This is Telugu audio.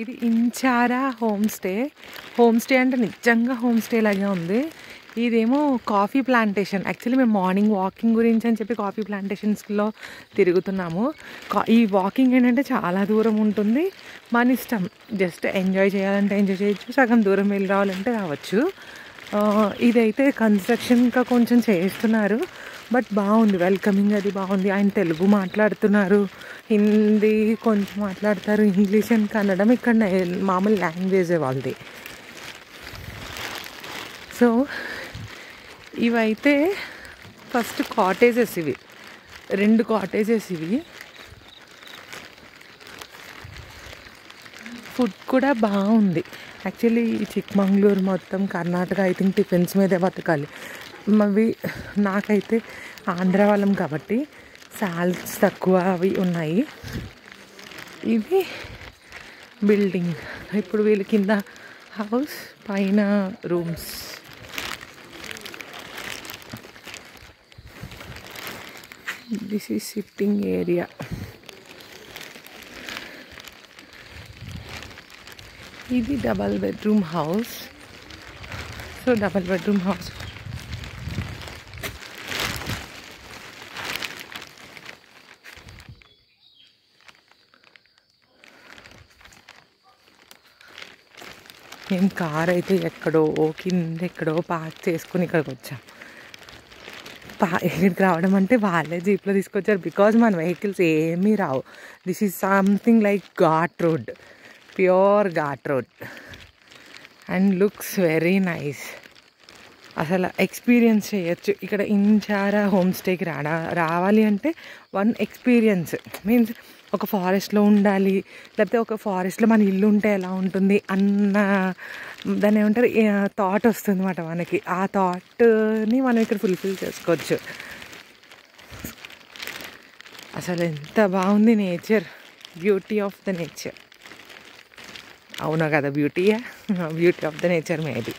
ఇది ఇంచారా హోమ్ స్టే అంటే నిజంగా హోమ్ స్టే లాగే ఉంది. ఇదేమో కాఫీ ప్లాంటేషన్. యాక్చువల్లీ మేము మార్నింగ్ వాకింగ్ గురించి అని చెప్పి కాఫీ ప్లాంటేషన్స్లో తిరుగుతున్నాము. ఈ వాకింగ్ ఏంటంటే చాలా దూరం ఉంటుంది, మన ఇష్టం. జస్ట్ ఎంజాయ్ చేయాలంటే ఎంజాయ్ చేయొచ్చు, సగం దూరం వెళ్ళి రావాలంటే రావచ్చు. ఇదైతే కన్స్ట్రక్షన్ ఇంకా కొంచెం చేస్తున్నారు, బట్ బాగుంది. వెల్కమింగ్ అది బాగుంది. ఆయన తెలుగు మాట్లాడుతున్నారు, హిందీ కొంచెం మాట్లాడతారు, ఇంగ్లీష్ అండ్ కన్నడం ఇక్కడ మామూలు లాంగ్వేజే వాళ్ళది. సో ఇవైతే ఫస్ట్ కాటేజెస్, ఇవి 2 కాటేజెస్. ఇవి ఫుడ్ కూడా బాగుంది. యాక్చువల్లీ ఈ చిక్మంగళూరు మొత్తం కర్ణాటక ఐ థింక్ టిఫిన్స్ మీదే బతకాలి. అవి నాకైతే ఆంధ్ర వాళ్ళం కాబట్టి సాల్ట్స్ తక్కువ అవి ఉన్నాయి. ఇది బిల్డింగ్. ఇప్పుడు వీళ్ళ కింద హౌస్, పైన rooms. This is sitting area. ఇది double bedroom house. So double bedroom house మేము కార్ అయితే ఎక్కడో పార్క్ చేసుకుని ఇక్కడికి వచ్చాం. ఇక్కడికి రావడం అంటే వాళ్ళే జీప్లో తీసుకొచ్చారు, బికాజ్ మన వెహికల్స్ ఏమీ రావు. This is something like ghat road, pure ghat road, and looks very nice. అసలు ఎక్స్పీరియన్స్ చేయొచ్చు ఇక్కడ. ఇంచారా హోమ్ స్టేకి రావాలి అంటే వన్ ఎక్స్పీరియన్స్ మీన్స్ ఒక ఫారెస్ట్లో ఉండాలి, లేకపోతే ఒక ఫారెస్ట్లో మన ఇల్లు ఉంటే ఎలా ఉంటుంది అన్న దాన్ని ఏమంటారు థాట్ వస్తుంది అన్నమాట మనకి. ఆ థాట్ని మనం ఇక్కడ ఫుల్ఫిల్ చేసుకోవచ్చు. అసలు ఎంత బాగుంది nature, beauty of the nature. అవునా కదా, beauty of the nature maybe.